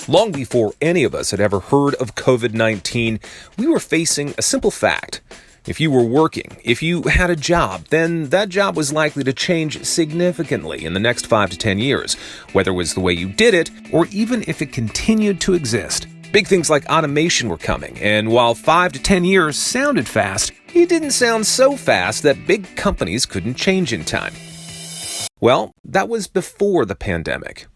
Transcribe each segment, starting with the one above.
Long before any of us had ever heard of COVID-19, we were facing a simple fact. If you were working, if you had a job, then that job was likely to change significantly in the next 5 to 10 years, whether it was the way you did it or even if it continued to exist. Big things like automation were coming, and while 5 to 10 years sounded fast, it didn't sound so fast that big companies couldn't change in time. Well, that was before the pandemic.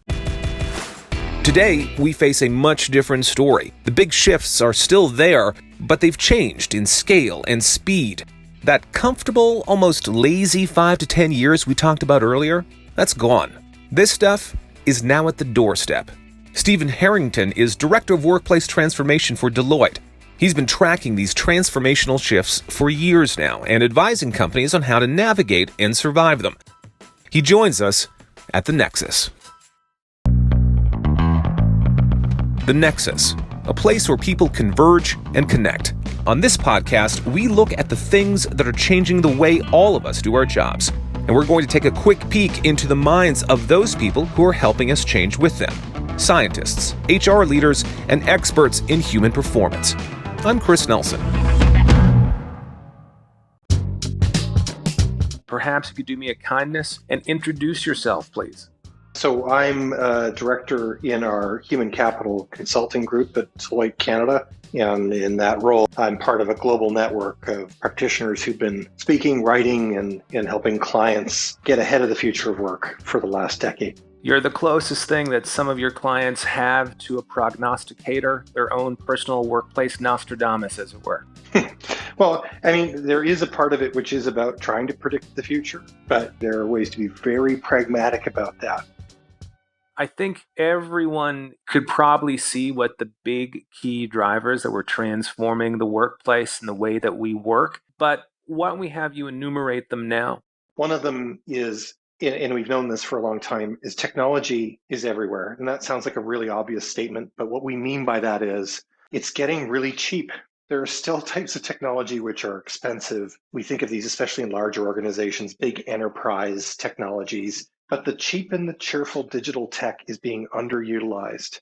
Today, we face a much different story. The big shifts are still there, but they've changed in scale and speed. That comfortable, almost lazy 5 to 10 years we talked about earlier, that's gone. This stuff is now at the doorstep. Stephen Harrington is Director of Workplace Transformation for Deloitte. He's been tracking these transformational shifts for years now and advising companies on how to navigate and survive them. He joins us at the Nexus. The Nexus, a place where people converge and connect. On this podcast, we look at the things that are changing the way all of us do our jobs. And we're going to take a quick peek into the minds of those people who are helping us change with them. Scientists, HR leaders, and experts in human performance. I'm Chris Nelson. Perhaps you could do me a kindness and introduce yourself, please. So I'm a director in our human capital consulting group at Deloitte Canada. And in that role, I'm part of a global network of practitioners who've been speaking, writing, and helping clients get ahead of the future of work for the last decade. You're the closest thing that some of your clients have to a prognosticator, their own personal workplace Nostradamus, as it were. Well, I mean, there is a part of it which is about trying to predict the future, but there are ways to be very pragmatic about that. I think everyone could probably see what the big key drivers that were transforming the workplace and the way that we work, but why don't we have you enumerate them now? One of them is, and we've known this for a long time, is technology is everywhere. And that sounds like a really obvious statement, but what we mean by that is it's getting really cheap. There are still types of technology which are expensive. We think of these especially in larger organizations, big enterprise technologies. But the cheap and the cheerful digital tech is being underutilized.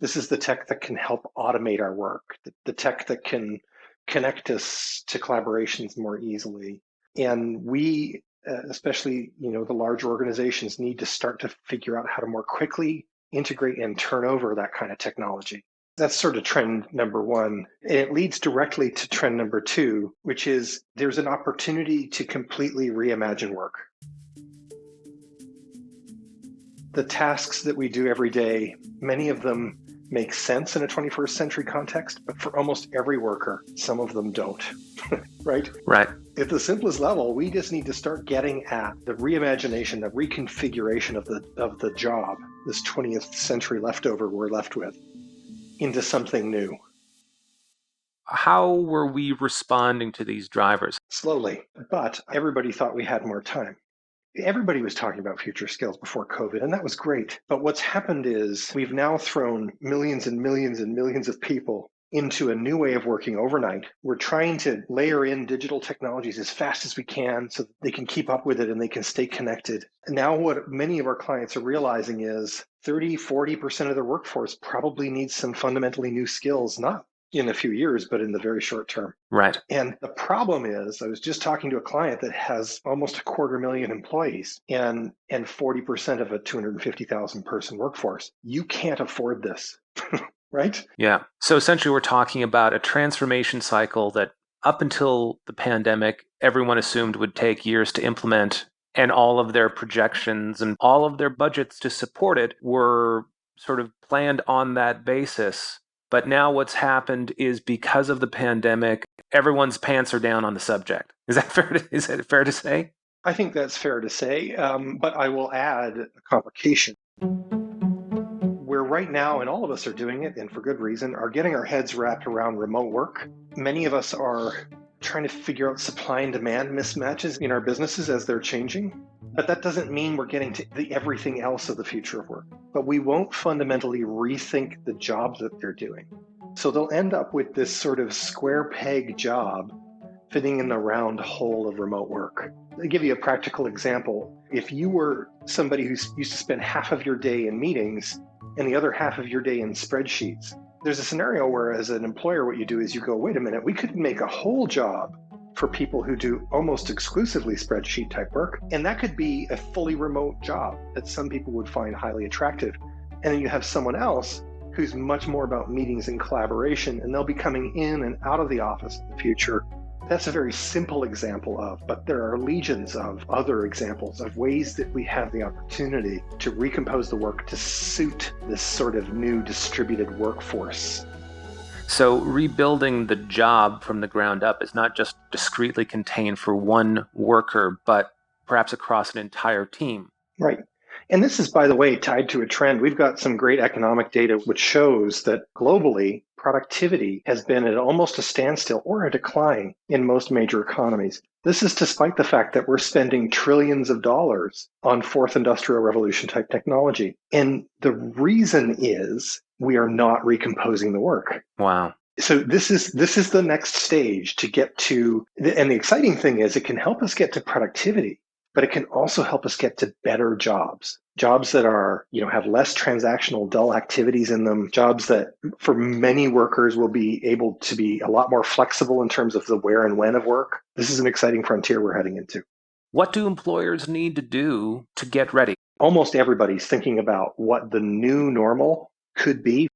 This is the tech that can help automate our work, the tech that can connect us to collaborations more easily. And we, especially, the larger organizations, need to start to figure out how to more quickly integrate and turn over that kind of technology. That's sort of trend number one. And it leads directly to trend number two, which is there's an opportunity to completely reimagine work. The tasks that we do every day, many of them make sense in a 21st century context, but for almost every worker, some of them don't, right? Right. At the simplest level, we just need to start getting at the reimagination, the reconfiguration of the job, this 20th century leftover we're left with, into something new. How were we responding to these drivers? Slowly, but everybody thought we had more time. Everybody was talking about future skills before COVID, and that was great. But what's happened is we've now thrown millions and millions and millions of people into a new way of working overnight. We're trying to layer in digital technologies as fast as we can so that they can keep up with it and they can stay connected. And now what many of our clients are realizing is 30, 40% of their workforce probably needs some fundamentally new skills, not in a few years, but in the very short term. Right. And the problem is, I was just talking to a client that has almost 250,000 employees and 40% of a 250,000 person workforce. You can't afford this, right? Yeah. So essentially, we're talking about a transformation cycle that up until the pandemic, everyone assumed would take years to implement, and all of their projections and all of their budgets to support it were sort of planned on that basis. But now what's happened is because of the pandemic, everyone's pants are down on the subject. Is that fair to say? I think that's fair to say, but I will add a complication. We're right now, and all of us are doing it, and for good reason, are getting our heads wrapped around remote work. Many of us are trying to figure out supply and demand mismatches in our businesses as they're changing. But that doesn't mean we're getting to the everything else of the future of work. But we won't fundamentally rethink the jobs that they're doing. So they'll end up with this sort of square peg job fitting in the round hole of remote work. I'll give you a practical example. If you were somebody who used to spend half of your day in meetings and the other half of your day in spreadsheets, there's a scenario where as an employer, what you do is you go, wait a minute, we could make a whole job for people who do almost exclusively spreadsheet type work. And that could be a fully remote job that some people would find highly attractive. And then you have someone else who's much more about meetings and collaboration, and they'll be coming in and out of the office in the future. That's a very simple example of, but there are legions of other examples of ways that we have the opportunity to recompose the work to suit this sort of new distributed workforce. So rebuilding the job from the ground up is not just discreetly contained for one worker, but perhaps across an entire team. Right. And this is, by the way, tied to a trend. We've got some great economic data which shows that globally, productivity has been at almost a standstill or a decline in most major economies. This is despite the fact that we're spending trillions of dollars on fourth industrial revolution type technology. And the reason is we are not recomposing the work. Wow. So this is the next stage to get to, and the exciting thing is it can help us get to productivity, but it can also help us get to better jobs that are, have less transactional, dull activities in them, jobs that for many workers will be able to be a lot more flexible in terms of the where and when of work. This is an exciting frontier we're heading into. What do employers need to do to get ready? Almost everybody's thinking about what the new normal could be.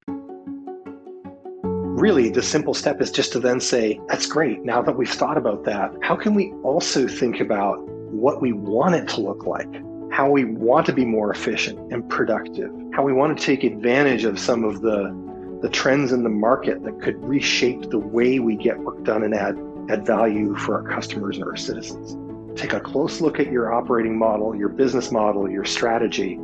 Really, the simple step is just to then say, that's great. Now that we've thought about that, how can we also think about what we want it to look like, how we want to be more efficient and productive, how we want to take advantage of some of the trends in the market that could reshape the way we get work done and add value for our customers and our citizens. Take a close look at your operating model, your business model, your strategy,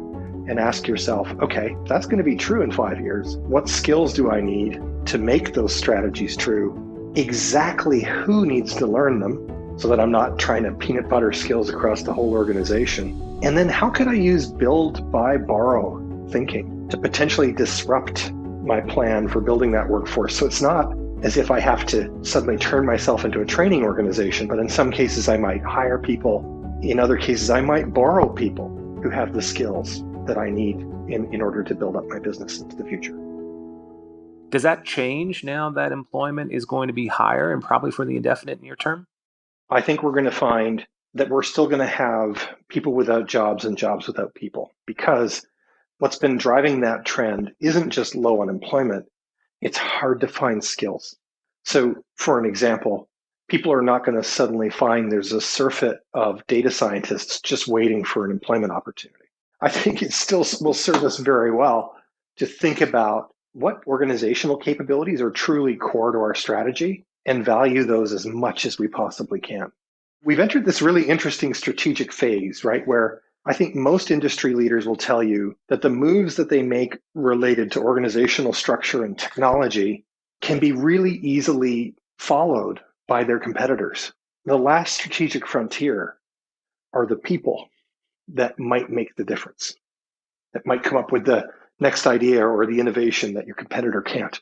and ask yourself, okay, if that's going to be true in 5 years, what skills do I need to make those strategies true? Exactly who needs to learn them so that I'm not trying to peanut butter skills across the whole organization? And then how could I use build, buy, borrow thinking to potentially disrupt my plan for building that workforce? So it's not as if I have to suddenly turn myself into a training organization, but in some cases I might hire people. In other cases, I might borrow people who have the skills that I need in order to build up my business into the future. Does that change now that employment is going to be higher and probably for the indefinite near term? I think we're going to find that we're still going to have people without jobs and jobs without people, because what's been driving that trend isn't just low unemployment, it's hard to find skills. So for an example, people are not going to suddenly find there's a surfeit of data scientists just waiting for an employment opportunity. I think it still will serve us very well to think about what organizational capabilities are truly core to our strategy and value those as much as we possibly can. We've entered this really interesting strategic phase, right, where I think most industry leaders will tell you that the moves that they make related to organizational structure and technology can be really easily followed by their competitors. The last strategic frontier are the people that might make the difference, that might come up with the next idea or the innovation that your competitor can't.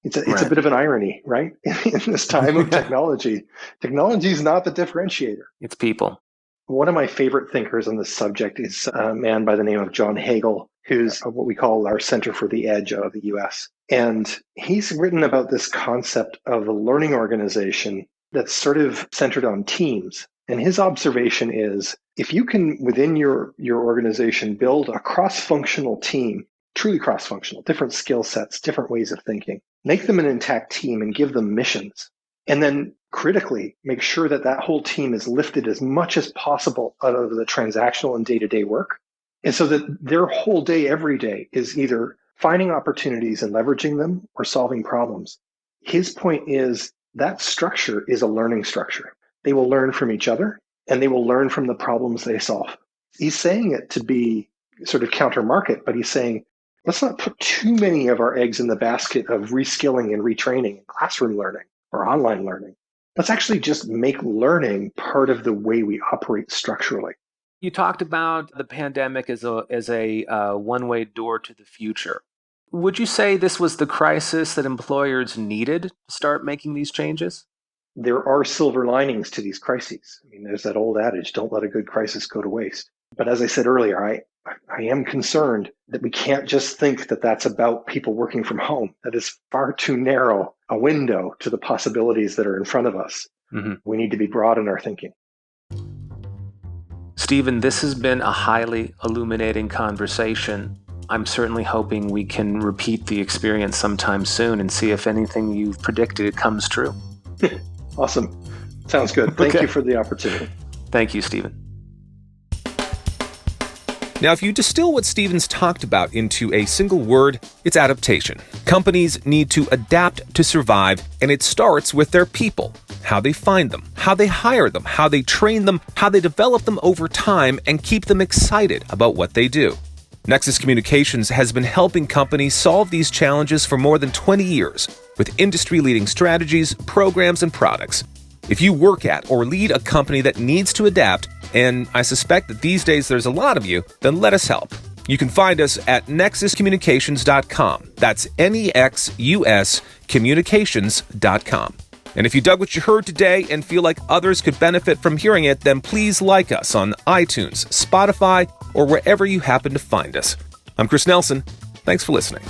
It's a bit of an irony, right? In this time of technology, technology is not the differentiator. It's people. One of my favorite thinkers on this subject is a man by the name of John Hagel, who's what we call our Center for the Edge of the US. And he's written about this concept of a learning organization that's sort of centered on teams. And his observation is, if you can, within your organization, build a cross-functional team, truly cross-functional, different skill sets, different ways of thinking, make them an intact team and give them missions, and then critically make sure that that whole team is lifted as much as possible out of the transactional and day-to-day work. And so that their whole day, every day, is either finding opportunities and leveraging them or solving problems. His point is that structure is a learning structure. They will learn from each other and they will learn from the problems they solve. He's saying it to be sort of counter market, but he's saying, let's not put too many of our eggs in the basket of reskilling and retraining and classroom learning or online learning. Let's actually just make learning part of the way we operate structurally. You talked about the pandemic as a one-way door to the future. Would you say this was the crisis that employers needed to start making these changes? there are silver linings to these crises. I mean, there's that old adage, don't let a good crisis go to waste. But as I said earlier, I am concerned that we can't just think that that's about people working from home. That is far too narrow a window to the possibilities that are in front of us. Mm-hmm. We need to be broad in our thinking. Stephen, this has been a highly illuminating conversation. I'm certainly hoping we can repeat the experience sometime soon and see if anything you've predicted comes true. Awesome. Sounds good. Thank you for the opportunity. Thank you, Stephen. Now, if you distill what Stephen's talked about into a single word, it's adaptation. Companies need to adapt to survive, and it starts with their people. How they find them, how they hire them, how they train them, how they develop them over time and keep them excited about what they do. Nexus Communications has been helping companies solve these challenges for more than 20 years with industry-leading strategies, programs, and products. If you work at or lead a company that needs to adapt, and I suspect that these days there's a lot of you, then let us help. You can find us at nexuscommunications.com. That's NEXUS communications.com. And if you dug what you heard today and feel like others could benefit from hearing it, then please like us on iTunes, Spotify, or wherever you happen to find us. I'm Chris Nelson. Thanks for listening.